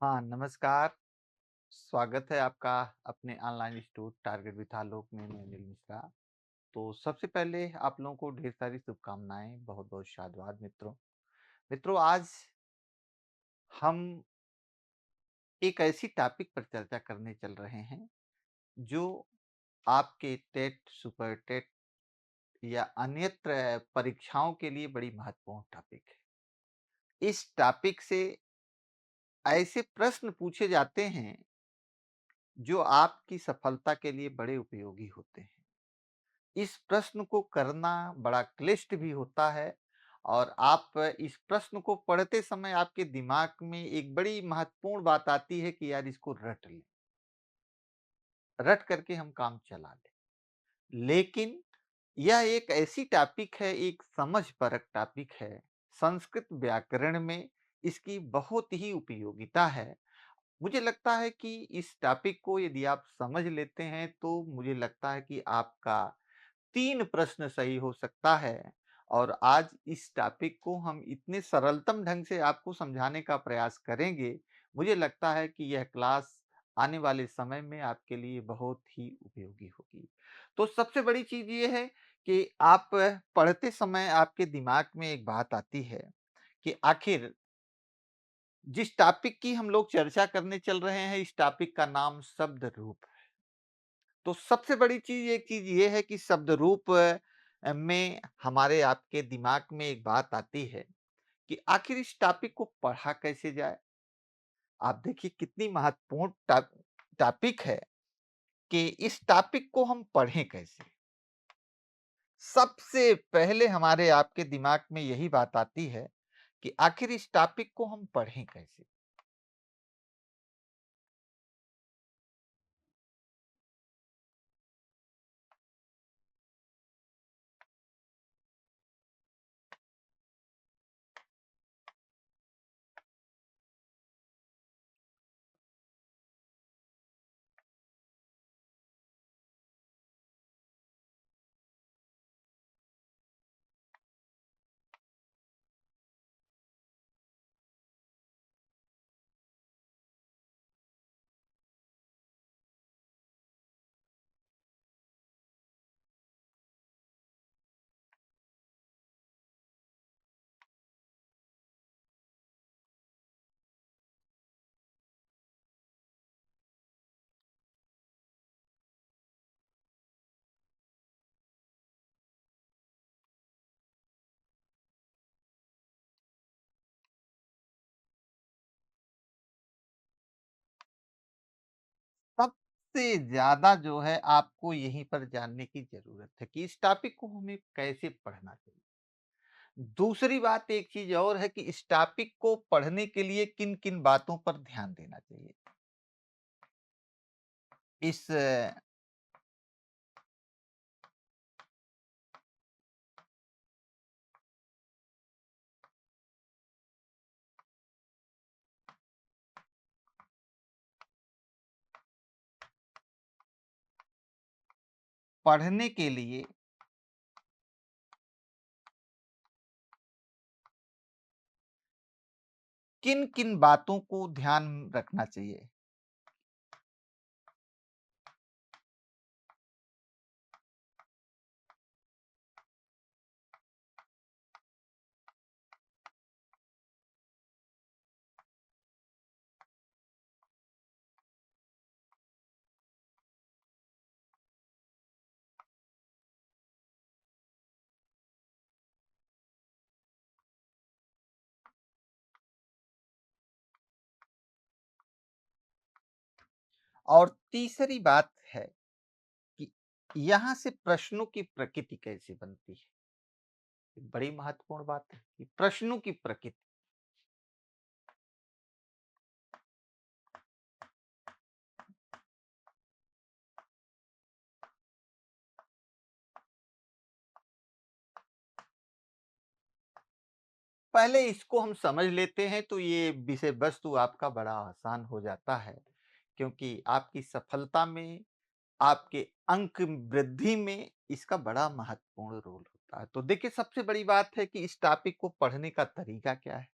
हाँ, नमस्कार। स्वागत है आपका अपने ऑनलाइन स्टोर टारगेट विथ आलोक में, मैं अनिल मिश्रा। तो सबसे पहले आप लोगों को ढेर सारी शुभकामनाएँ, बहुत-बहुत शादवाद मित्रों। मित्रों, आज हम एक ऐसी टॉपिक पर चर्चा करने चल रहे हैं, जो आपके टेट, सुपर टेट या अन्यत्र परीक्षाओं के लिए बड़ी महत्वपूर्ण टॉपिक है। इस टॉपिक से ऐसे प्रश्न पूछे जाते हैं, जो आपकी सफलता के लिए बड़े उपयोगी होते हैं। इस प्रश्न को करना बड़ा क्लिष्ट भी होता है और आप इस प्रश्न को पढ़ते समय आपके दिमाग में एक बड़ी महत्वपूर्ण बात आती है कि यार इसको रट लें, रट करके हम काम चला लें। लेकिन यह एक ऐसी टॉपिक है, एक समझ परक टॉपिक है। संस्कृत व्याकरण में इसकी बहुत ही उपयोगिता है। मुझे लगता है कि इस टॉपिक को यदि आप समझ लेते हैं, तो मुझे लगता है कि आपका 3 प्रश्न सही हो सकता है। और आज इस टॉपिक को हम इतने सरलतम ढंग से आपको समझाने का प्रयास करेंगे, मुझे लगता है कि यह क्लास आने वाले समय में आपके लिए बहुत ही उपयोगी होगी। तो सबसे बड़ी चीज़ ये है कि आप पढ़ते समय आपके दिमाग में एक बात आती है कि आखिर जिस टॉपिक की हम लोग चर्चा करने चल रहे हैं, इस टॉपिक का नाम शब्द रूप है। तो सबसे बड़ी चीज़ एक चीज़ ये है कि शब्द रूप में हमारे आपके दिमाग में एक बात आती है कि आखिर इस टॉपिक को पढ़ा कैसे जाए? आप देखिए कितनी महत्वपूर्ण टॉपिक है कि इस टॉपिक को हम पढ़ें कैसे? सबसे पहले हमारे आपके दिमाग में यही बात आती है कि आखिर इस टॉपिक को हम पढ़ें कैसे? सबसे ज़्यादा जो है आपको यहीं पर जानने की ज़रूरत है कि इस टॉपिक को हमें कैसे पढ़ना चाहिए। दूसरी बात एक चीज़ और है कि इस टॉपिक को पढ़ने के लिए किन-किन बातों पर ध्यान देना चाहिए। इस पढ़ने के लिए किन-किन बातों को ध्यान रखना चाहिए। और तीसरी बात है कि यहाँ से प्रश्नों की प्रकृति कैसे बनती है। एक बड़ी महत्वपूर्ण बात है कि प्रश्नों की प्रकृति। पहले इसको हम समझ लेते हैं तो ये विषय वस्तु आपका बड़ा आसान हो जाता है, क्योंकि आपकी सफलता में, आपके अंक वृद्धि में इसका बड़ा महत्वपूर्ण रोल होता है। तो देखिए सबसे बड़ी बात है कि इस टॉपिक को पढ़ने का तरीका क्या है?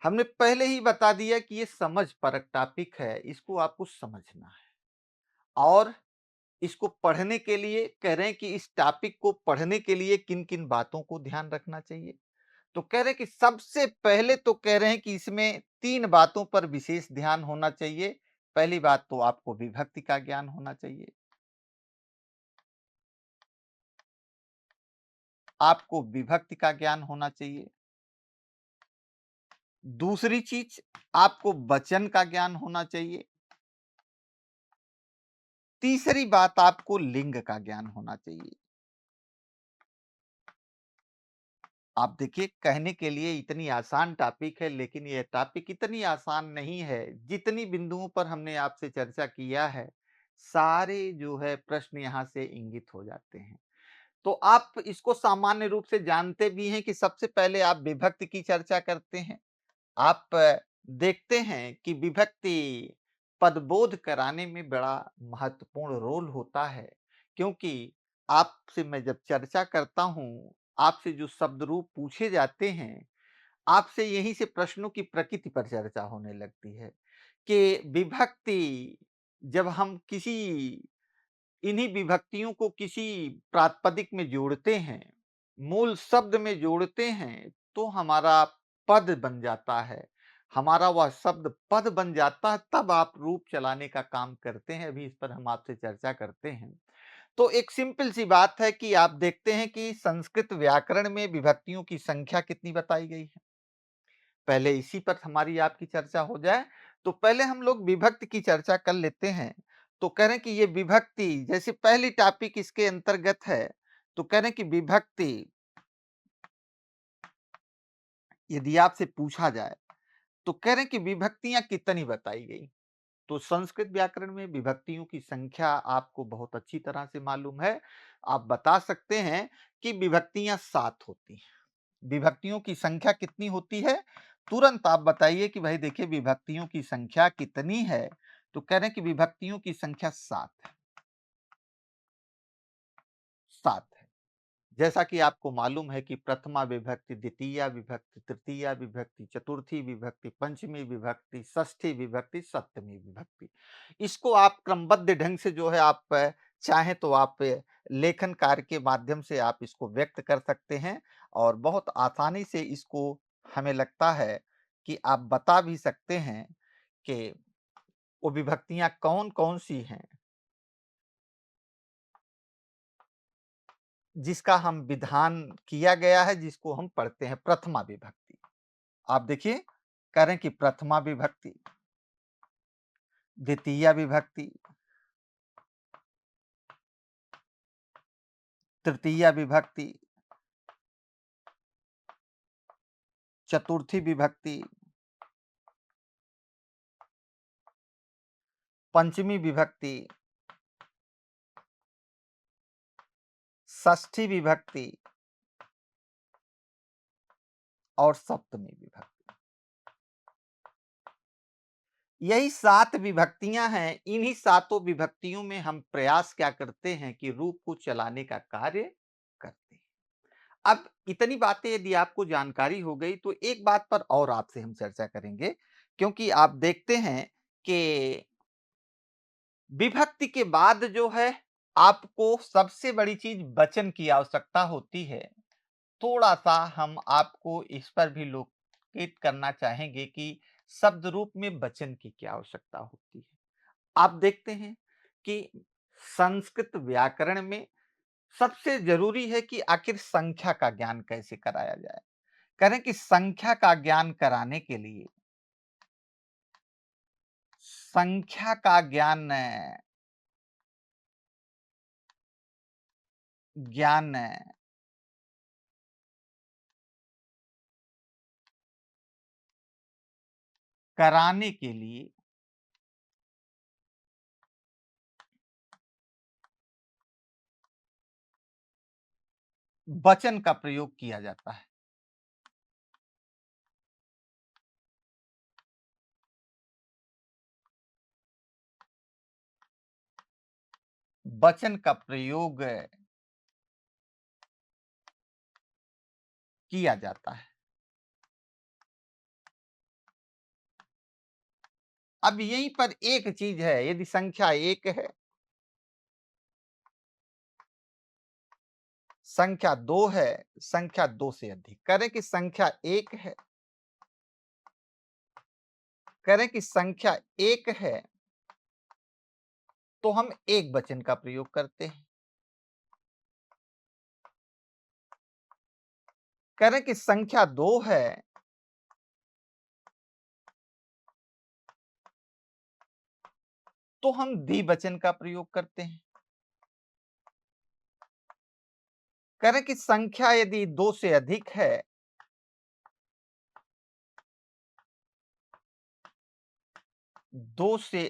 हमने पहले ही बता दिया कि ये समझ परक टॉपिक है, इसको आपको समझना है और इसको पढ़ने के लिए कह रहे हैं कि इस टॉपिक को पढ़ने के लिए किन-किन बातों को ध्यान रखना चाहिए। तो कह रहे हैं कि सबसे पहले तो कह रहे हैं कि इसमें 3 बातों पर विशेष ध्यान होना चाहिए। पहली बात तो आपको विभक्ति का ज्ञान होना चाहिए। आपको विभक्ति का ज्ञान होना चाहिए। दूसरी चीज़ आपको वचन का ज्ञान होना चाहिए। तीसरी बात आपको लिंग का ज्ञान होना चाहिए। आप देखिए कहने के लिए इतनी आसान टॉपिक है लेकिन यह टॉपिक इतनी आसान नहीं है। जितनी बिंदुओं पर हमने आपसे चर्चा किया है, सारे जो है प्रश्न यहाँ से इंगित हो जाते हैं। तो आप इसको सामान्य रूप से जानते भी हैं कि सबसे पहले आप विभक्ति की चर्चा करते हैं। आप देखते हैं कि विभक्ति पदबोध कराने में बड़ा महत्वपूर्ण रोल होता है, क्योंकि आपसे मैं जब चर्चा करता हूँ, आपसे जो शब्द रूप पूछे जाते हैं, आपसे यहीं से प्रश्नों की प्रकृति पर चर्चा होने लगती है कि विभक्ति जब हम किसी इन्हीं विभक्तियों को किसी प्रातिपदिक में जोड़ते हैं, मूल शब्द में जोड़ते हैं, तो हमारा पद बन जाता है। हमारा वह शब्द पद बन जाता है, तब आप रूप चलाने का काम करते हैं। अभी इस पर हम आपसे चर्चा करते हैं। तो एक सिंपल सी बात है कि आप देखते हैं कि संस्कृत व्याकरण में विभक्तियों की संख्या कितनी बताई गई है। पहले इसी पर हमारी आपकी चर्चा हो जाए, तो पहले हम लोग विभक्ति की चर्चा कर लेते हैं। तो कह रहे हैं कि ये विभक्ति जैसे पहली टॉपिक इसके अंतर्गत है, तो कह रहे हैं कि विभक्ति यदि आपसे पूछा जाए, तो कह रहे हैं कि विभक्तियाँ कितनी बताई गई? तो संस्कृत व्याकरण में विभक्तियों की संख्या आपको बहुत अच्छी तरह से मालूम है। आप बता सकते हैं कि विभक्तियाँ 7 होती हैं। विभक्तियों की संख्या कितनी होती है? तुरंत आप बताइए कि भाई देखिए विभक्तियों की संख्या कितनी है? तो कह रहे हैं कि विभक्तियों की संख्या 7 है, 7 है। जैसा कि आपको मालूम है कि प्रथमा विभक्ति, द्वितीया विभक्ति, तृतीया विभक्ति, चतुर्थी विभक्ति, पंचमी विभक्ति, षष्ठी विभक्ति, सप्तमी विभक्ति। इसको आप क्रमबद्ध ढंग से जो है आप चाहें तो आप लेखन कार्य के माध्यम से आप इसको व्यक्त कर सकते हैं और बहुत आसानी से इसको हमें लगता है कि आप बता भी सकते हैं कि वो विभक्तियाँ कौन-कौन सी हैं, जिसका हम विधान किया गया है, जिसको हम पढ़ते हैं प्रथमा विभक्ति। आप देखिए, कह रहे हैं कि प्रथमा विभक्ति, द्वितीया विभक्ति, तृतीया विभक्ति, चतुर्थी विभक्ति, पंचमी विभक्ति, षष्ठी विभक्ति और सप्तमी विभक्ति। यही 7 विभक्तियाँ हैं, इन्हीं सातों विभक्तियों में हम प्रयास क्या करते हैं कि रूप को चलाने का कार्य करते हैं। अब इतनी बातें यदि आपको जानकारी हो गई तो एक बात पर और आपसे हम चर्चा करेंगे, क्योंकि आप देखते हैं कि विभक्ति के बाद जो है आपको सबसे बड़ी चीज वचन की आवश्यकता होती है। थोड़ा-सा हम आपको इस पर भी लोकेट करना चाहेंगे कि शब्द रूप में वचन की क्या आवश्यकता होती है। आप देखते हैं कि संस्कृत व्याकरण में सबसे ज़रूरी है कि आखिर संख्या का ज्ञान कैसे कराया जाए। कह रहे हैं कि संख्या का ज्ञान कराने के लिए संख्या का ज्ञान ज्ञान कराने के लिए वचन का प्रयोग किया जाता है। वचन का प्रयोग किया जाता है। अब यहीं पर एक चीज है, यदि संख्या एक है, संख्या दो है, संख्या दो से अधिक, करें कि संख्या एक है, करें कि संख्या एक है, तो हम एक वचन का प्रयोग करते हैं। करें कि संख्या दो है, तो हम द्विवचन का प्रयोग करते हैं। करें कि संख्या यदि दो से अधिक है, दो से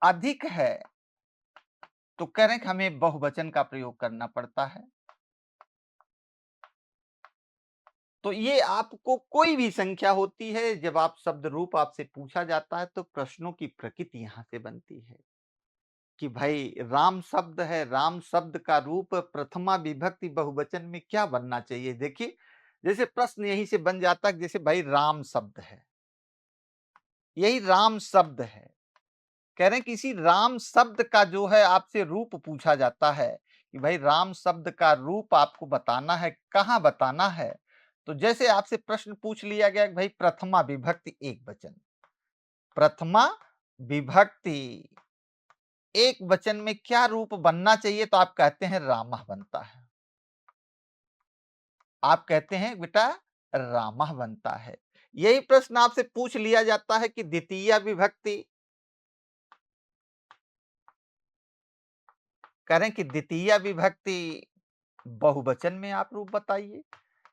अधिक है, तो करें कि हमें बहुवचन का प्रयोग करना पड़ता है। तो ये आपको कोई भी संख्या होती है, जब आप शब्द रूप आपसे पूछा जाता है, तो प्रश्नों की प्रकृति यहां से बनती है कि भाई राम शब्द है, राम शब्द का रूप प्रथमा विभक्ति बहुवचन में क्या बनना चाहिए। देखिए, जैसे प्रश्न यहीं से बन जाता है, जैसे भाई राम शब्द है, यही राम शब्द है, कह रहे हैं कि इसी राम शब्द का जो है आपसे रूप पूछा जाता है कि भाई राम शब्द का रूप आपको बताना है, कहाँ बताना है। तो जैसे आपसे प्रश्न पूछ लिया गया कि भाई प्रथमा विभक्ति एक वचन, प्रथमा विभक्ति एक वचन में क्या रूप बनना चाहिए, तो आप कहते हैं रामः बनता है। आप कहते हैं बेटा रामः बनता है। यही प्रश्न आपसे पूछ लिया जाता है कि द्वितीय विभक्ति, करें कि द्वितीय विभक्ति बहुवचन में आप रूप बताइए।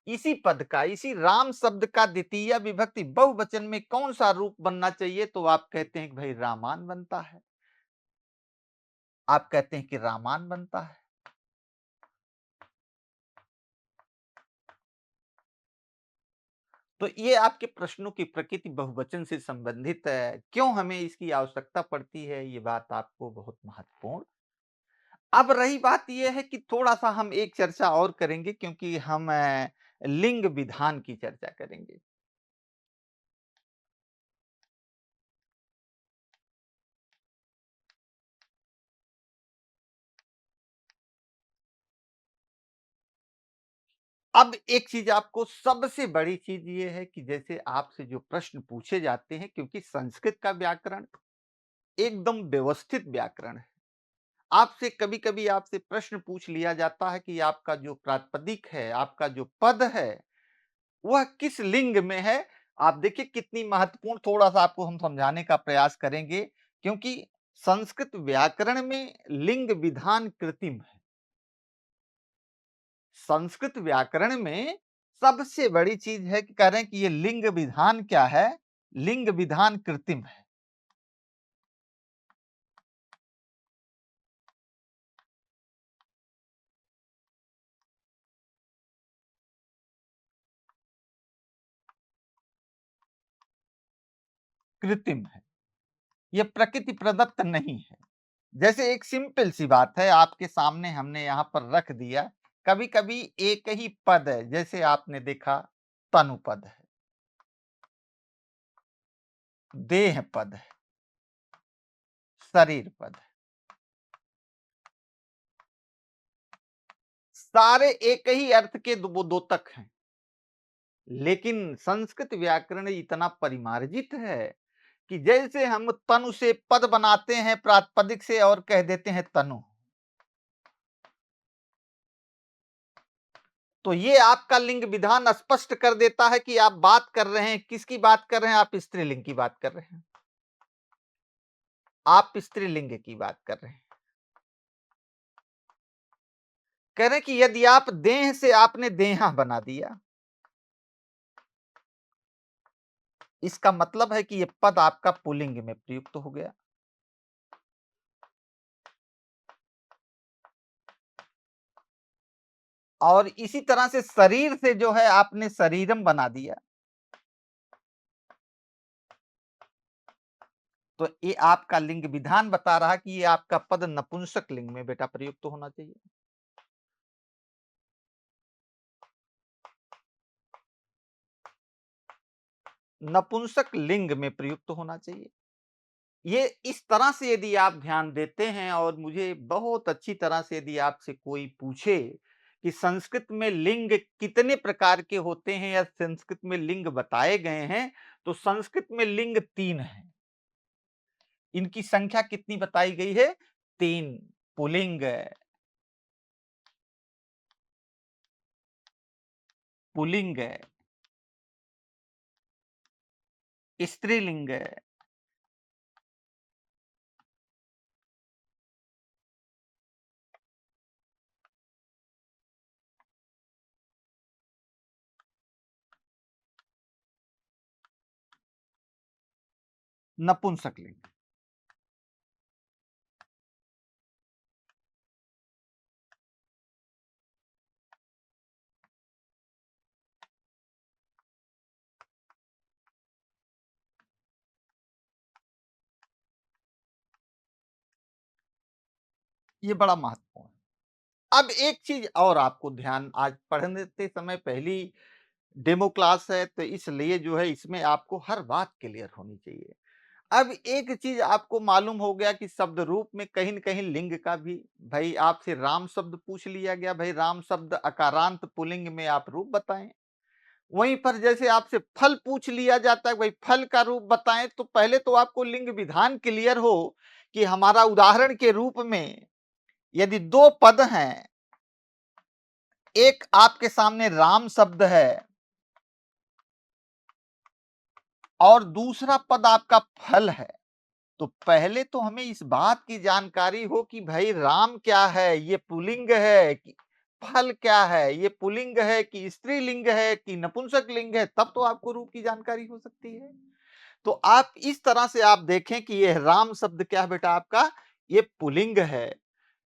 इसी पद का, इसी राम शब्द का द्वितीय विभक्ति बहुवचन में कौन सा रूप बनना चाहिए, तो आप कहते हैं कि भाई रामान बनता है। आप कहते हैं कि रामान बनता है। तो ये आपके प्रश्नों की प्रकृति बहुवचन से संबंधित है। क्यों हमें इसकी आवश्यकता पड़ती है, ये बात आपको बहुत महत्वपूर्ण। अब रही बात ये है कि थोड़ा-सा हम एक चर्चा और करेंगे, क्योंकि हम लिंग विधान की चर्चा करेंगे। अब एक चीज आपको, सबसे बड़ी चीज ये है कि जैसे आपसे जो प्रश्न पूछे जाते हैं, क्योंकि संस्कृत का व्याकरण एकदम व्यवस्थित व्याकरण है। आपसे कभी-कभी आपसे प्रश्न पूछ लिया जाता है कि आपका जो प्रातिपदिक है, आपका जो पद है, वह किस लिंग में है। आप देखिए कितनी महत्वपूर्ण, थोड़ा-सा आपको हम समझाने का प्रयास करेंगे, क्योंकि संस्कृत व्याकरण में लिंग विधान कृत्रिम है। संस्कृत व्याकरण में सबसे बड़ी चीज है कि कह रहे हैं कि ये लिंग विधान क्या है, लिंग विधान कृत्रिम है। कृत्रिम है, ये प्रकृति प्रदत्त नहीं है। जैसे एक सिंपल सी बात है, आपके सामने हमने यहाँ पर रख दिया, कभी कभी एक ही पद है, जैसे आपने देखा तनु पद है, देह पद है, शरीर पद है, सारे एक ही अर्थ के वो दो तक हैं। लेकिन संस्कृत व्याकरण इतना परिमार्जित है कि जैसे हम तनु से पद बनाते हैं प्रातिपदिक से और कह देते हैं तनु, तो ये आपका लिंग विधान स्पष्ट कर देता है कि आप बात कर रहे हैं, किसकी बात कर रहे हैं, आप स्त्रीलिंग की बात कर रहे हैं, आप स्त्रीलिंग की बात कर रहे हैं। कह रहे हैं कि यदि आप देह से आपने देहा बना दिया, इसका मतलब है कि ये पद आपका पुल्लिंग में प्रयुक्त हो गया। और इसी तरह से शरीर से जो है आपने शरीरम बना दिया, तो ये आपका लिंग विधान बता रहा कि ये आपका पद नपुंसक लिंग में बेटा प्रयुक्त होना चाहिए। नपुंसक लिंग में प्रयुक्त होना चाहिए। ये इस तरह से यदि आप ध्यान देते हैं और मुझे बहुत अच्छी तरह से यदि आपसे कोई पूछे कि संस्कृत में लिंग कितने प्रकार के होते हैं या संस्कृत में लिंग बताए गए हैं, तो संस्कृत में लिंग 3 हैं। इनकी संख्या कितनी बताई गई है? 3। पुल्लिंग, पुल्लिंग, स्त्रीलिंग, नपुंसक लिंग। ये बड़ा महत्वपूर्ण है। अब एक चीज और आपको ध्यान, आज पढ़ने समय पहली डेमो क्लास है तो इसलिए जो है इसमें आपको हर बात क्लियर होनी चाहिए। अब एक चीज आपको मालूम हो गया कि शब्द रूप में कहीं न कहीं लिंग का भी, भाई आपसे राम शब्द पूछ लिया गया, भाई राम शब्द अकारांत पुल्लिंग में आप रूप बताएं। वहीं पर जैसे आपसे फल पूछ लिया जाता है, भाई फल का रूप बताएं, तो पहले तो आपको लिंग विधान क्लियर हो कि हमारा उदाहरण के रूप में यदि दो पद हैं, एक आपके सामने राम शब्द है और दूसरा पद आपका फल है, तो पहले तो हमें इस बात की जानकारी हो कि भाई राम क्या है, ये पुल्लिंग है कि फल क्या है, ये पुल्लिंग है कि स्त्रीलिंग है कि नपुंसक लिंग है, तब तो आपको रूप की जानकारी हो सकती है। तो आप इस तरह से आप देखें कि ये राम शब्द क्या है बेटा आपका, ये पुल्लिंग है,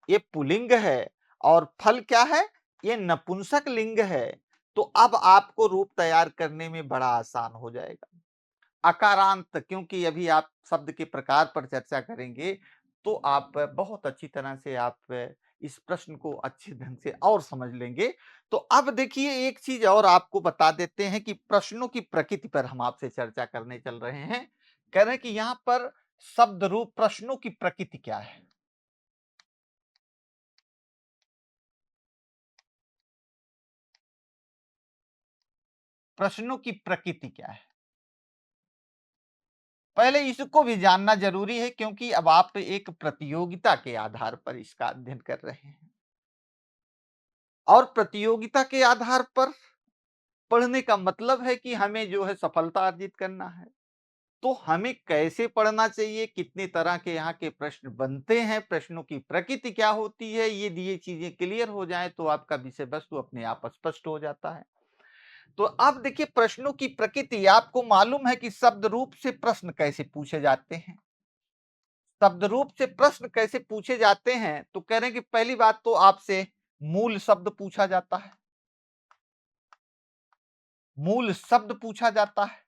ये पुल्लिंग है और फल क्या है, ये नपुंसक लिंग है। तो अब आपको रूप तैयार करने में बड़ा आसान हो जाएगा। अकारांत, क्योंकि अभी आप शब्द के प्रकार पर चर्चा करेंगे, तो आप बहुत अच्छी तरह से आप इस प्रश्न को अच्छे ढंग से और समझ लेंगे। तो अब देखिए एक चीज और आपको बता देते हैं कि प्रश्नों की प्रकृति पर हम आपसे चर्चा करने चल रहे हैं। कह रहे हैं कि यहाँ पर शब्द रूप प्रश्नों की प्रकृति क्या है? प्रश्नों की प्रकृति क्या है? पहले इसको भी जानना जरूरी है, क्योंकि अब आप एक प्रतियोगिता के आधार पर इसका अध्ययन कर रहे हैं और प्रतियोगिता के आधार पर पढ़ने का मतलब है कि हमें जो है सफलता अर्जित करना है। तो हमें कैसे पढ़ना चाहिए, कितने तरह के यहाँ के प्रश्न बनते हैं, प्रश्नों की प्रकृति क्या होती है, ये चीजें क्लियर हो जाएं तो आपका विषय वस्तु अपने आप स्पष्ट हो जाता है। तो अब देखिए प्रश्नों की प्रकृति, आपको मालूम है कि शब्द रूप से प्रश्न कैसे पूछे जाते हैं। शब्द रूप से प्रश्न कैसे पूछे जाते हैं, तो कह रहे हैं कि पहली बात तो आपसे मूल शब्द पूछा जाता है। मूल शब्द पूछा जाता है।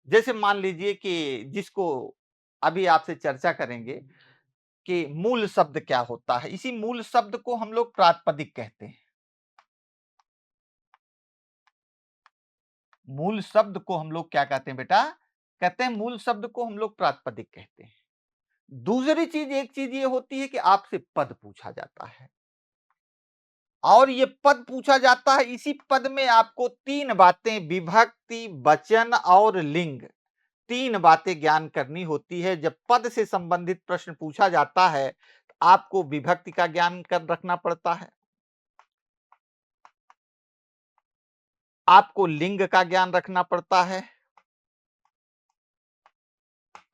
जैसे मान लीजिए कि जिसको अभी आपसे चर्चा करेंगे कि मूल शब्द क्या होता है, इसी मूल शब्द को हम लोग प्रातिपदिक कहते हैं। मूल शब्द को हम लोग क्या कहते हैं बेटा? कहते हैं मूल शब्द को हम लोग प्रातिपदिक कहते हैं। दूसरी चीज, एक चीज ये होती है कि आपसे पद पूछा जाता है और ये पद पूछा जाता है, इसी पद में आपको तीन बातें, विभक्ति, वचन और लिंग, तीन बातें ज्ञान करनी होती है। जब पद से संबंधित प्रश्न पूछा जाता है, तो आपको विभक्ति का ज्ञान कर रखना पड़ता है, आपको लिंग का ज्ञान रखना पड़ता है,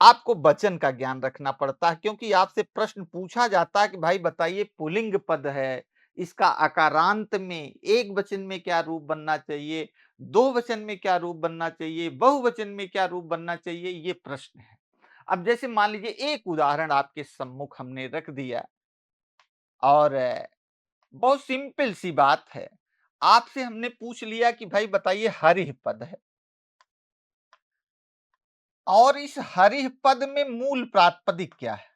आपको वचन का ज्ञान रखना पड़ता है, क्योंकि आपसे प्रश्न पूछा जाता है कि भाई बताइए पुल्लिंग पद है, इसका आकारांत में एक वचन में क्या रूप बनना चाहिए, दो वचन में क्या रूप बनना चाहिए, बहुवचन में क्या रूप बनना चाहिए, ये प्रश्न है। अब जैसे मान लीजिए एक उदाहरण आपके सम्मुख हमने रख दिया और बहुत सिंपल सी बात है। आपसे हमने पूछ लिया कि भाई बताइए हरिः पद है और इस हरिः पद में मूल प्रातिपदिक क्या है?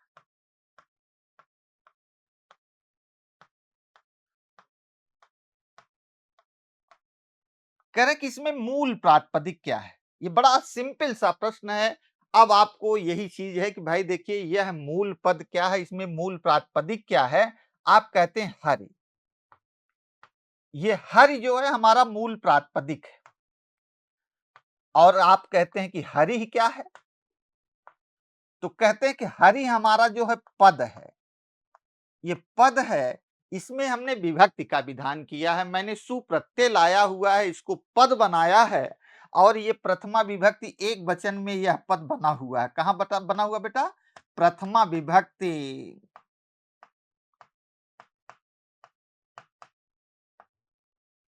कह रहे कि इसमें मूल प्रातिपदिक क्या है? ये बड़ा सिंपल सा प्रश्न है। अब आपको यही चीज़ है कि भाई देखिए यह मूल पद क्या है, इसमें मूल प्रातिपदिक क्या है? आप कहते हैं हरि। ये हरि जो है हमारा मूल प्रातिपदिक है और आप कहते हैं कि हरि ही क्या है? तो कहते हैं कि हरि हमारा जो है पद है। ये पद है, इसमें हमने विभक्ति का विधान किया है। मैंने सु प्रत्यय लाया हुआ है, इसको पद बनाया है और ये प्रथमा विभक्ति एक वचन में यह पद बना हुआ है। कहाँ बना हुआ बेटा? प्रथमा विभक्ति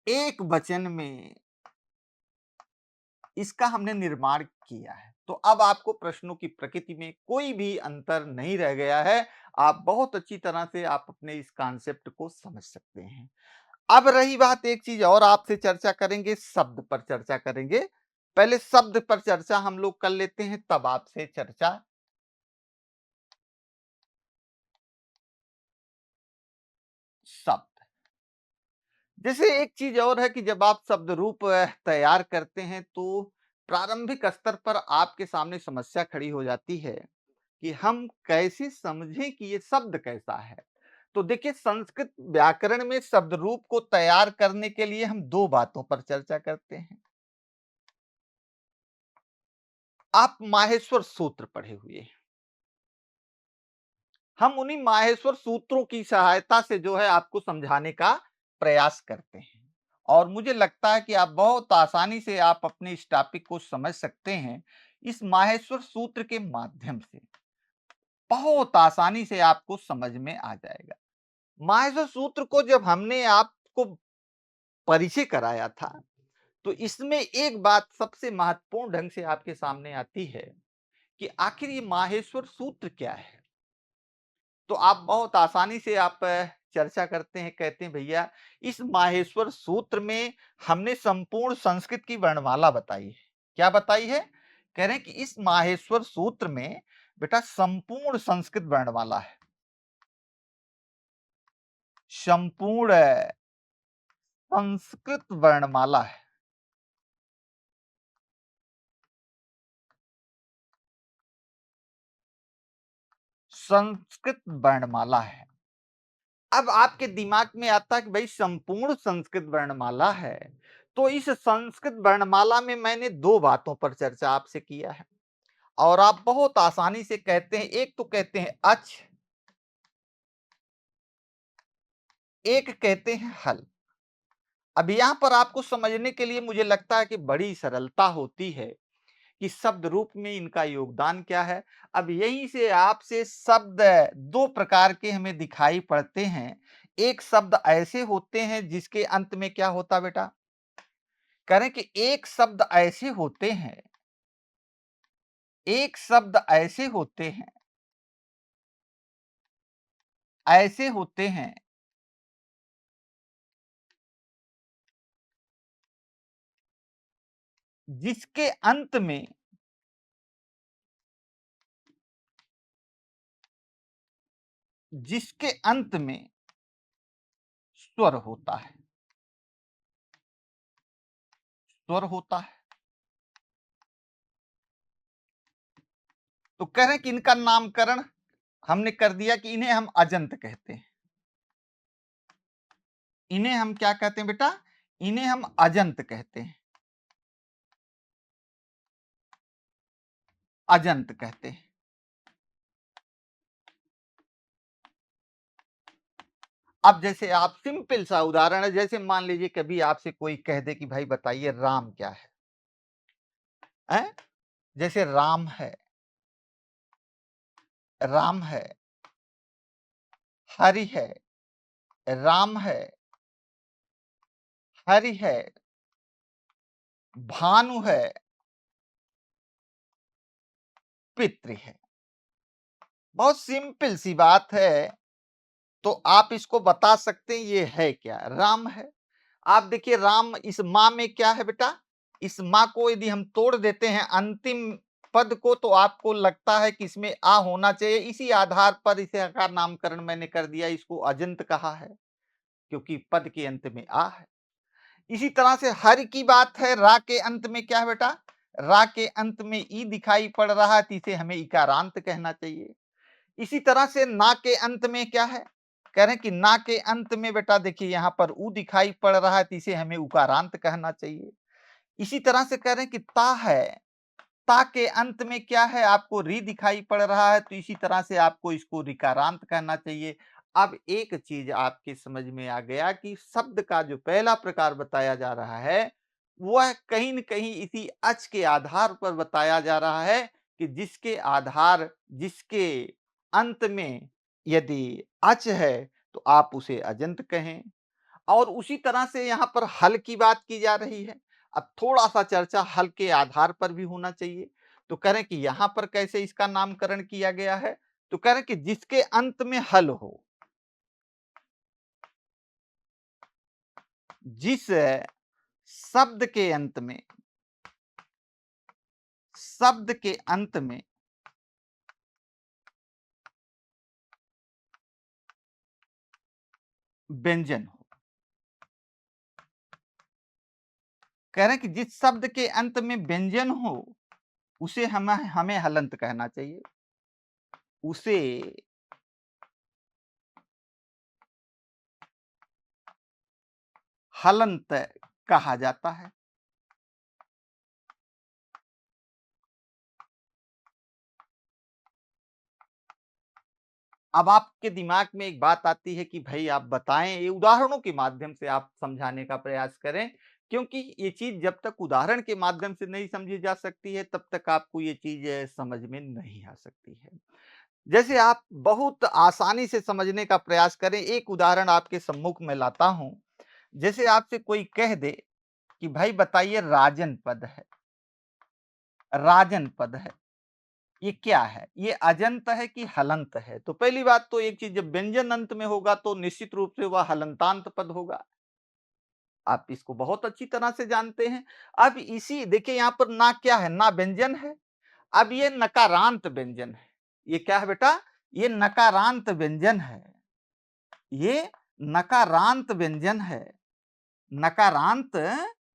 एक वचन में इसका हमने निर्माण किया है। तो अब आपको प्रश्नों की प्रकृति में कोई भी अंतर नहीं रह गया है। आप बहुत अच्छी तरह से आप अपने इस कॉन्सेप्ट को समझ सकते हैं। अब रही बात, एक चीज और आपसे चर्चा करेंगे, शब्द पर चर्चा करेंगे। पहले शब्द पर चर्चा हम लोग कर लेते हैं, तब आपसे चर्चा। शब्द, जैसे एक चीज और है कि जब आप शब्द रूप तैयार करते हैं तो प्रारंभिक स्तर पर आपके सामने समस्या खड़ी हो जाती है कि हम कैसे समझें कि ये शब्द कैसा है। तो देखिए, संस्कृत व्याकरण में शब्द रूप को तैयार करने के लिए हम दो बातों पर चर्चा करते हैं। आप माहेश्वर सूत्र पढ़े हुए हैं। हम उन्हीं माहेश्वर सूत्रों की सहायता से जो है आपको समझाने का प्रयास करते हैं और मुझे लगता है कि आप बहुत आसानी से आप अपने इस टॉपिक को समझ सकते हैं इस माहेश्वर सूत्र के माध्यम से। बहुत आसानी से आपको समझ में आ जाएगा। माहेश्वर सूत्र को जब हमने आपको परिचय कराया था तो इसमें एक बात सबसे महत्वपूर्ण ढंग से आपके सामने आती है कि आखिर ये माहेश्वर सूत्र क्या है। तो आप बहुत आसानी से आप चर्चा करते हैं, कहते हैं भैया इस माहेश्वर सूत्र में हमने संपूर्ण संस्कृत की वर्णमाला बताई है। क्या बताई है? कह रहे हैं कि इस माहेश्वर सूत्र में बेटा संपूर्ण संस्कृत वर्णमाला है। संपूर्ण संस्कृत वर्णमाला है। संस्कृत वर्णमाला है। अब आपके दिमाग में आता है कि भाई संपूर्ण संस्कृत वर्णमाला है, तो इस संस्कृत वर्णमाला में मैंने दो बातों पर चर्चा आपसे किया है और आप बहुत आसानी से कहते हैं। एक तो कहते हैं अच, एक कहते हैं हल। अब यहां पर आपको समझने के लिए मुझे लगता है कि बड़ी सरलता होती है कि शब्द रूप में इनका योगदान क्या है। अब यहीं से आपसे शब्द दो प्रकार के हमें दिखाई पड़ते हैं। एक शब्द ऐसे होते हैं जिसके अंत में क्या होता बेटा? करें कि एक शब्द ऐसे होते हैं, एक शब्द ऐसे होते हैं, ऐसे होते हैं जिसके अंत में जिसके अंत में स्वर होता है, स्वर होता है। तो कह रहे हैं कि इनका नामकरण हमने कर दिया कि इन्हें हम अजंत कहते हैं। इन्हें हम क्या कहते हैं बेटा? इन्हें हम अजंत कहते हैं, अजंत कहते हैं। अब जैसे आप सिंपल सा उदाहरण है, जैसे मान लीजिए कभी आपसे कोई कह दे कि भाई बताइए राम क्या है? हैं? जैसे राम है, राम है, हरि है, राम है, हरि है, भानु है, पितृ है। बहुत सिंपल सी बात है। तो आप इसको बता सकते हैं ये है क्या? राम है। आप देखिए राम, इस माँ में क्या है बेटा? इस माँ को यदि हम तोड़ देते हैं अंतिम पद को तो आपको लगता है कि इसमें आ होना चाहिए। इसी आधार पर इसे का नामकरण मैंने कर दिया, इसको अजंत कहा है क्योंकि पद के अंत में आ है। इसी तरह से हर की बात है, रा के अंत में क्या है बेटा? रा के अंत में ई दिखाई पड़ रहा है तो इसे हमें इकारांत कहना चाहिए। इसी तरह से ना के अंत में क्या है? कह रहे हैं कि ना के अंत में बेटा देखिए यहाँ पर उ दिखाई पड़ रहा है तो इसे हमें उकारांत कहना चाहिए। इसी तरह से कह रहे हैं कि ता है, ता के अंत में क्या है? आपको री दिखाई पड़ रहा है तो इसी तरह से आपको इसको ऋकारांत कहना चाहिए। अब एक चीज आपके समझ में आ गया कि शब्द का जो पहला प्रकार बताया जा रहा है, वह कहीं न कहीं इसी अच के आधार पर बताया जा रहा है कि जिसके अंत में यदि अच है, तो आप उसे अजंत कहें। और उसी तरह से यहाँ पर हल की बात की जा रही है। अब थोड़ा-सा चर्चा हल के आधार पर भी होना चाहिए। तो कह रहे हैं कि यहाँ पर कैसे इसका नामकरण किया गया है? तो कह रहे हैं कि जिसके अंत में हल हो, जिस शब्द के अंत में शब्द के अंत में व्यंजन हो। कह रहे हैं कि जिस शब्द के अंत में व्यंजन हो, उसे हमें हमें हलंत कहना चाहिए। उसे हलंत कहा जाता है। अब आपके दिमाग में एक बात आती है कि भाई आप बताएं, ये उदाहरणों के माध्यम से आप समझाने का प्रयास करें, क्योंकि ये चीज जब तक उदाहरण के माध्यम से नहीं समझी जा सकती है तब तक आपको ये चीज समझ में नहीं आ सकती है। जैसे आप बहुत आसानी से समझने का प्रयास करें, एक उदाहरण आपके सम्मुख में लाता हूं। जैसे आपसे कोई कह दे कि भाई बताइए राजन पद है, राजन पद है, ये क्या है? ये अजंत है कि हलंत है? तो पहली बात तो एक चीज, जब व्यंजन अंत में होगा तो निश्चित रूप से वह हलंतांत पद होगा। आप इसको बहुत अच्छी तरह से जानते हैं। अब इसी देखिए यहाँ पर ना क्या है? ना व्यंजन है। अब ये नकारांत व्यंजन है। ये क्या है बेटा? ये नकारांत व्यंजन है। ये नकारांत व्यंजन है। नकारांत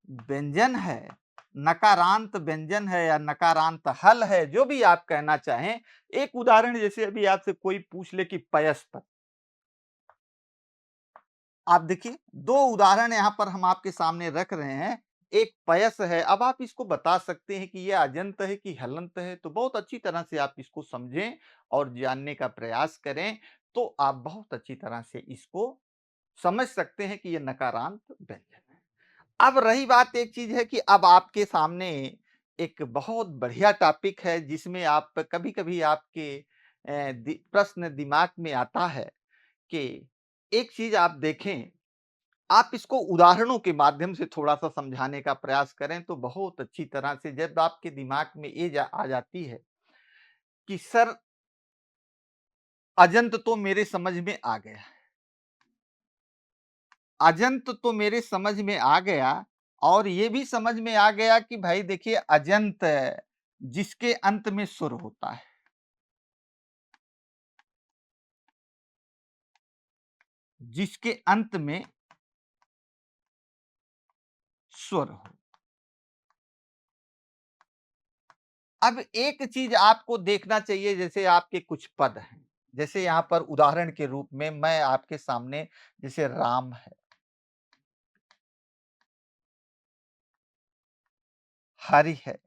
व्यंजन है। नकारांत व्यंजन है या नकारांत हल है, जो भी आप कहना चाहें। एक उदाहरण जैसे अभी आपसे कोई पूछ ले कि पयस्पत, आप देखिए 2 उदाहरण यहाँ पर हम आपके सामने रख रहे हैं। एक पयस है, अब आप इसको बता सकते हैं कि ये अजंत है कि हलंत है, तो बहुत अच्छी तरह से आप इसको समझें और जानने का प्रयास करें, तो आप बहुत अच्छी तरह से इसको समझ सकते हैं कि ये नकारांत व्यंजन है। अब रही बात, एक चीज है कि अब आपके सामने एक बहुत बढ़िया टॉपिक है जिसमें आप कभी-कभी आपके प्रश्न दिमाग में आता है कि एक चीज आप देखें, आप इसको उदाहरणों के माध्यम से थोड़ा-सा समझाने का प्रयास करें तो बहुत अच्छी तरह से जब आपके दिमाग में ये आ जाती है कि सर अजंत तो मेरे समझ में आ गया। अजंत तो मेरे समझ में आ गया और ये भी समझ में आ गया कि भाई देखिए अजंत जिसके अंत में सुर होता है, जिसके अंत में स्वर हो। अब एक चीज आपको देखना चाहिए, जैसे आपके कुछ पद हैं, जैसे यहाँ पर उदाहरण के रूप में मैं आपके सामने, जैसे राम है, हरि है,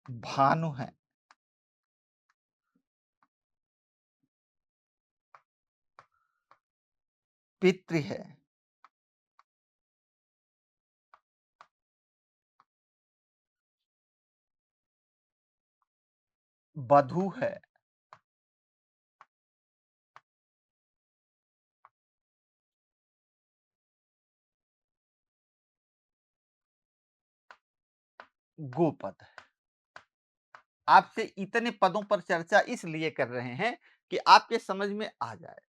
भानु है, पितृ है, वधु है, गोपद है। आपसे इतने पदों पर चर्चा इसलिए कर रहे हैं कि आपके समझ में आ जाए।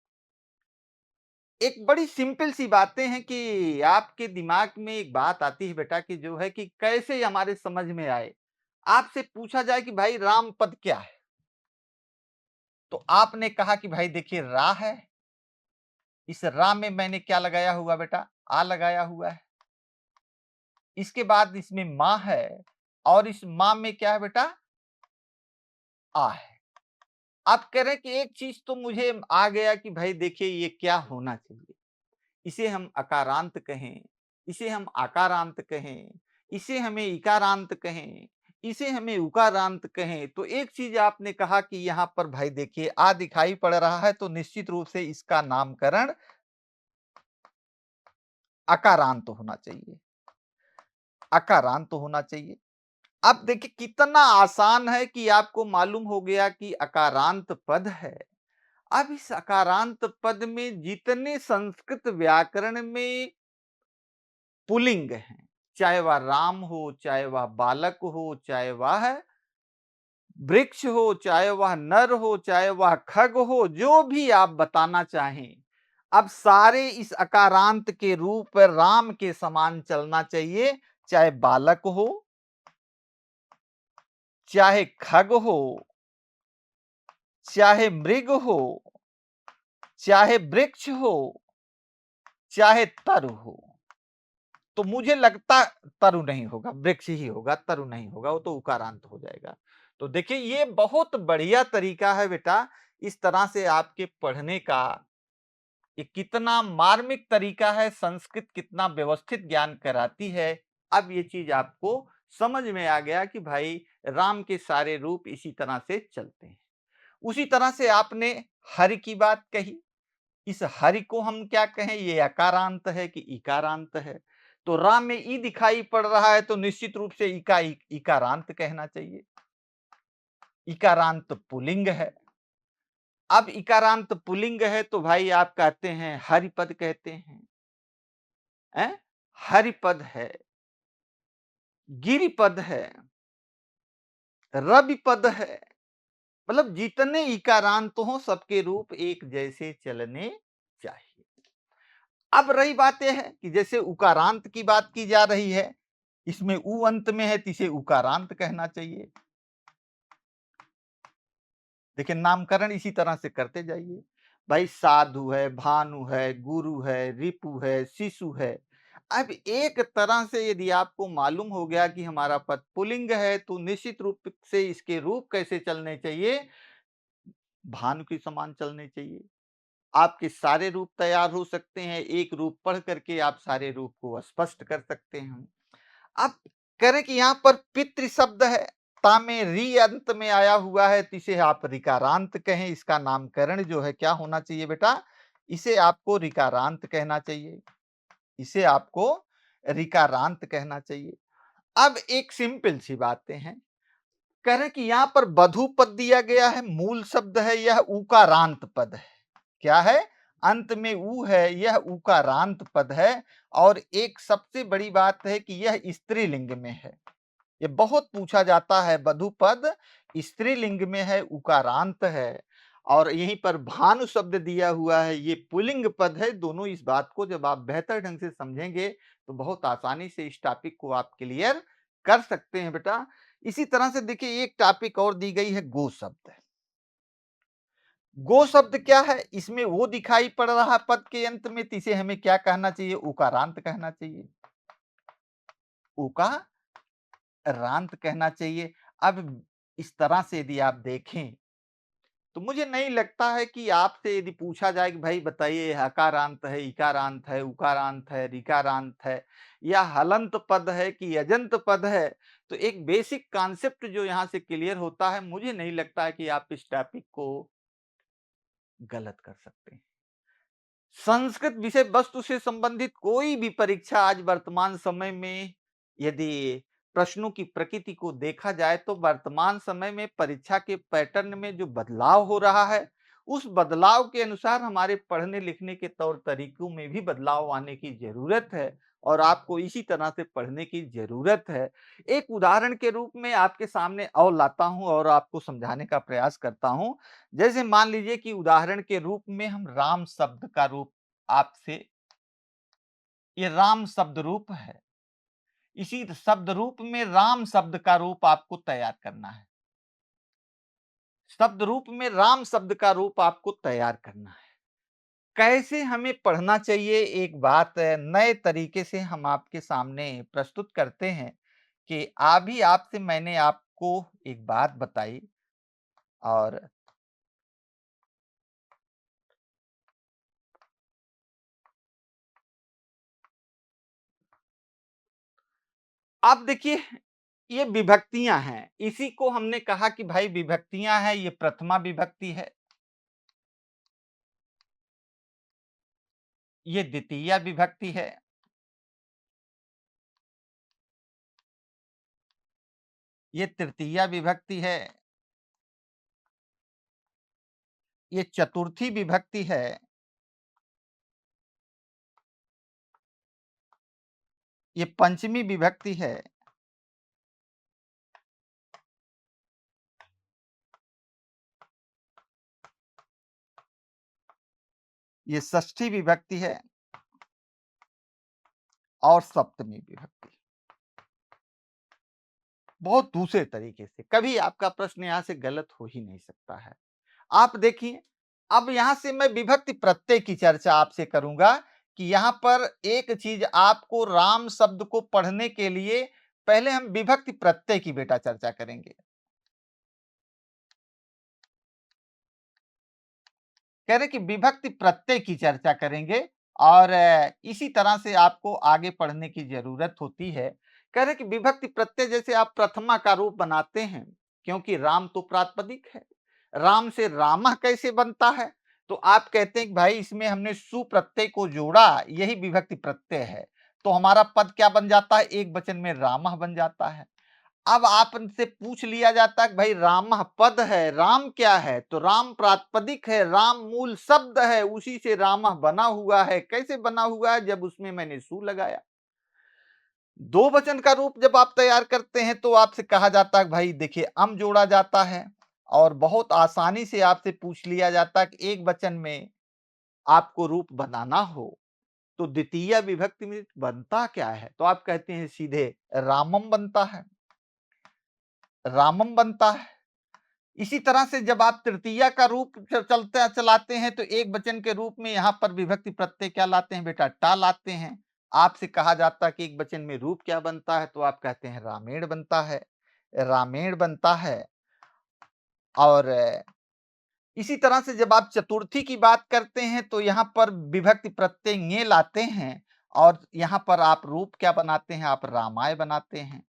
एक बड़ी सिंपल सी बातें हैं कि आपके दिमाग में एक बात आती है बेटा कि जो है कि कैसे हमारे समझ में आए। आपसे पूछा जाए कि भाई राम पद क्या है? तो आपने कहा कि भाई देखिए रा है, इस रा में मैंने क्या लगाया हुआ बेटा? आ लगाया हुआ है। इसके बाद इसमें माँ है और इस माँ में क्या है बेटा? आ है। आप कह रहे हैं कि एक चीज तो मुझे आ गया कि भाई देखिए ये क्या होना चाहिए। इसे हम अकारांत कहें, इसे हम आकारांत कहें, इसे हमें इकारांत कहें, इसे हमें उकारांत कहें। तो एक चीज आपने कहा कि यहां पर भाई देखिए आ दिखाई पड़ रहा है, तो निश्चित रूप से इसका नामकरण अकारांत होना चाहिए, अकारांत होना चाहिए। अब देखिए कितना आसान है कि आपको मालूम हो गया कि अकारांत पद है। अब इस अकारांत पद में जितने संस्कृत व्याकरण में पुल्लिंग हैं, चाहे वह राम हो, चाहे वह बालक हो, चाहे वह वृक्ष हो, चाहे वह नर हो, चाहे वह खग हो, जो भी आप बताना चाहें, अब सारे इस अकारांत के रूप राम के समान चलना चाहिए। चाहे बालक हो, चाहे खग हो, चाहे मृग हो, चाहे वृक्ष हो, चाहे तरु हो। तो मुझे लगता तरु नहीं होगा, वृक्ष ही होगा, तरु नहीं होगा, वो तो उकारांत हो जाएगा। तो देखिए ये बहुत बढ़िया तरीका है बेटा, इस तरह से आपके पढ़ने का। ये कितना मार्मिक तरीका है, संस्कृत कितना व्यवस्थित ज्ञान कराती है। अब ये चीज आपको समझ में आ गया कि भाई राम के सारे रूप इसी तरह से चलते हैं। उसी तरह से आपने हरि की बात कही। इस हरि को हम क्या कहें, ये अकारांत है कि इकारांत है? तो रा में ई दिखाई पड़ रहा है, तो निश्चित रूप से इकारांत कहना चाहिए। इकारांत पुल्लिंग है। अब इकारांत पुल्लिंग है तो भाई आप कहते हैं हरिपद कहते हैं? हरिपद है, गिरिपद है, रविपद है। मतलब जितने इकारांत हो सबके रूप एक जैसे चलने चाहिए। अब रही बात यह है कि जैसे उकारांत की बात की जा रही है, इसमें उ अंत में है तो इसे उकारांत कहना चाहिए। देखिए नामकरण इसी तरह से करते जाइए। भाई साधु है, भानु है, गुरु है, रिपु है, शिशु है। अब एक तरह से यदि आपको मालूम हो गया कि हमारा पद पुल्लिंग है, तो निश्चित रूप से इसके रूप कैसे चलने चाहिए? भानु के समान चलने चाहिए। आपके सारे रूप तैयार हो सकते हैं, एक रूप पढ़ करके आप सारे रूप को स्पष्ट कर सकते हैं। अब करें कि यहाँ पर पितृ शब्द है, ता में री अंत में आया हुआ है, तो इसे आप रिकारांत कहें। इसका नामकरण जो है क्या होना चाहिए बेटा? इसे आपको रिकारांत कहना चाहिए, इसे आपको रिकारांत कहना चाहिए। अब एक सिंपल सी बातें हैं, कह रहे कि यहां पर बधु पद दिया गया है, मूल शब्द है, यह उकारांत पद है। क्या है? अंत में ऊ है, यह उकारांत पद है। और एक सबसे बड़ी बात है कि यह स्त्रीलिंग में है। ये बहुत पूछा जाता है, बधु पद स्त्रीलिंग में है, उकारांत है। और यहीं पर भानु शब्द दिया हुआ है, ये पुल्लिंग पद है। दोनों इस बात को जब आप बेहतर ढंग से समझेंगे तो बहुत आसानी से इस टॉपिक को आप क्लियर कर सकते हैं बेटा। इसी तरह से देखिए एक टॉपिक और दी गई है, गो शब्द। गो शब्द क्या है? इसमें वो दिखाई पड़ रहा है पद के अंत में, तो इसे हमें क्या कहना चाहिए? उकारांत कहना चाहिए, उकारांत कहना चाहिए। अब इस तरह से यदि आप देखें तो मुझे नहीं लगता है कि आपसे यदि पूछा जाए कि भाई बताइए हकारांत है, इकारांत है, उकारांत है, ऋकारांत है, या हलंत पद है कि यजंत पद है, तो एक बेसिक कॉन्सेप्ट जो यहाँ से क्लियर होता है, मुझे नहीं लगता है कि आप इस टॉपिक को गलत कर सकते हैं। संस्कृत विषय वस्तु से संबंधित कोई भी परीक्षा आज वर्तमान समय में यदि प्रश्नों की प्रकृति को देखा जाए, तो वर्तमान समय में परीक्षा के पैटर्न में जो बदलाव हो रहा है, उस बदलाव के अनुसार हमारे पढ़ने लिखने के तौर तरीकों में भी बदलाव आने की जरूरत है। और आपको इसी तरह से पढ़ने की जरूरत है। एक उदाहरण के रूप में आपके सामने और लाता हूं और आपको समझाने का प्रयास करता हूं। जैसे मान लीजिए कि उदाहरण के रूप में हम राम शब्द का रूप आपसे, ये राम शब्द रूप है, इसी शब्द रूप में राम शब्द का रूप आपको तैयार करना है। शब्द रूप में राम शब्द का रूप आपको तैयार करना है। कैसे हमें पढ़ना चाहिए एक बात नए तरीके से हम आपके सामने प्रस्तुत करते हैं कि अभी आपसे मैंने आपको एक बात बताई और अब देखिए ये विभक्तियां हैं। इसी को हमने कहा कि भाई विभक्तियां हैं, ये प्रथमा विभक्ति है, ये द्वितीया विभक्ति है, ये तृतीया विभक्ति है, ये चतुर्थी विभक्ति है, ये पंचमी विभक्ति है, ये षष्ठी विभक्ति है और सप्तमी विभक्ति। बहुत दूसरे तरीके से कभी आपका प्रश्न यहां से गलत हो ही नहीं सकता है। आप देखिए, अब यहां से मैं विभक्ति प्रत्यय की चर्चा आपसे करूंगा कि यहां पर एक चीज आपको राम शब्द को पढ़ने के लिए पहले हम विभक्ति प्रत्यय की बेटा चर्चा करेंगे। कह रहे कि विभक्ति प्रत्यय की चर्चा करेंगे और इसी तरह से आपको आगे पढ़ने की जरूरत होती है। कह रहे कि विभक्ति प्रत्यय जैसे आप प्रथमा का रूप बनाते हैं, क्योंकि राम तो प्रातिपदिक है, राम से रामः कैसे बनता है? तो आप कहते हैं कि भाई इसमें हमने सु प्रत्यय को जोड़ा, यही विभक्ति प्रत्यय है, तो हमारा पद क्या बन जाता है? एक वचन में रामः बन जाता है। अब आपसे पूछ लिया जाता है कि भाई रामः पद है, राम क्या है? तो राम प्रातिपदिक है, राम मूल शब्द है, उसी से रामः बना हुआ है। कैसे बना हुआ है? जब उसमें मैंने सु लगाया। दो वचन का रूप जब आप तैयार करते हैं तो आपसे कहा जाता है कि भाई देखिए अम जोड़ा जाता है और बहुत आसानी से आपसे पूछ लिया जाता है कि एक वचन में आपको रूप बनाना हो तो द्वितीय विभक्ति में बनता क्या है? तो आप कहते हैं सीधे रामम बनता है, रामम बनता है। इसी तरह से जब आप तृतीया का रूप चलते चलाते हैं तो एक वचन के रूप में यहाँ पर विभक्ति प्रत्यय क्या लाते हैं बेटा? टा लाते हैं। आपसे कहा जाता है कि एक वचन में रूप क्या बनता है? तो आप कहते हैं रामेण बनता है, रामेण बनता है। और इसी तरह से जब आप चतुर्थी की बात करते हैं तो यहाँ पर विभक्ति प्रत्यय ङे लाते हैं और यहाँ पर आप रूप क्या बनाते हैं? आप रामाय बनाते हैं।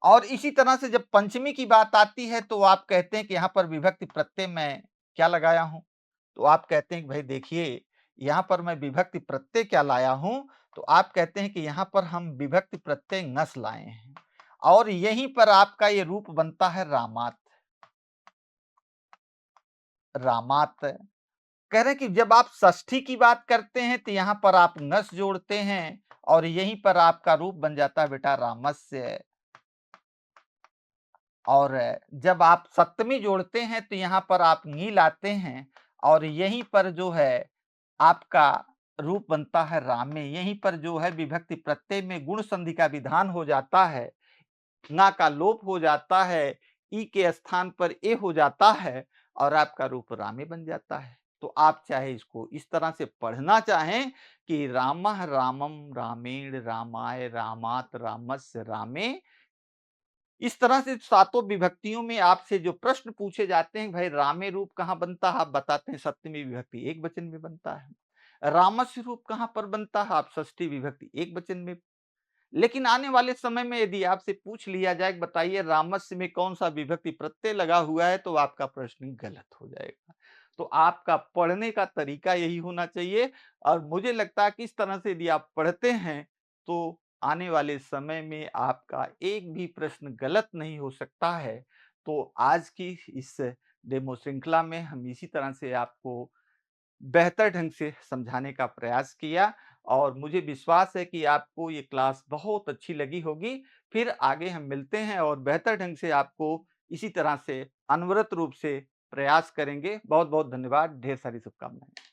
और इसी तरह से जब पंचमी की बात आती है तो आप कहते हैं कि यहाँ पर विभक्ति प्रत्यय मैं क्या लगाया हूँ? तो आप कहते हैं कि भाई देखिए, यहाँ पर मैं विभक्ति प्रत्यय क्या लाया हूँ? तो आप कहते हैं कि यहाँ पर हम विभक्ति प्रत्यय ङस लाए हैं और यहीं पर आपका ये रूप बनता है रामात। रामात। कह रहे हैं कि जब आप षष्ठी की बात करते हैं तो यहाँ पर आप ङस जोड़ते हैं और यहीं पर आपका रूप बन जाता है बेटा रामस्य। और जब आप सप्तमी जोड़ते हैं तो यहाँ पर आप ङी लाते हैं और यहीं पर जो है आपका रूप बनता है रामे। यहीं पर जो है विभक्ति प्रत्यय में गुण संधि का विधान हो जाता है, ङा का लोप हो जाता है, ई के स्थान पर ए हो जाता है और आपका रूप रामे बन जाता है। तो आप चाहे इसको इस तरह से पढ़ना चाहें कि रामः रामम रामेण रामाय रामात रामस्य रामे। इस तरह से सातों विभक्तियों में आपसे जो प्रश्न पूछे जाते हैं भाई रामे रूप कहाँ बनता है? आप बताते हैं सप्तमी विभक्ति एक वचन में बनता है। रामस्य रूप कहाँ पर बनता है? आप षष्ठी विभक्ति एक वचन में। लेकिन आने वाले समय में यदि आपसे पूछ लिया जाए बताइए रामस्य में कौन सा विभक्ति प्रत्यय लगा हुआ है? तो आपका प्रश्न गलत हो जाएगा। तो आपका पढ़ने का तरीका यही होना चाहिए और मुझे लगता है कि इस तरह से यदि आप पढ़ते हैं तो आने वाले समय में आपका एक भी प्रश्न गलत नहीं हो सकता है। तो आज की इस डेमो श्रृंखला में हम इसी तरह से आपको बेहतर ढंग से समझाने का प्रयास किया और मुझे विश्वास है कि आपको ये क्लास बहुत अच्छी लगी होगी। फिर आगे हम मिलते हैं और बेहतर ढंग से आपको इसी तरह से अनवरत रूप से प्रयास करेंगे। बहुत-बहुत धन्यवाद। ढेर सारी शुभकामनाएँ।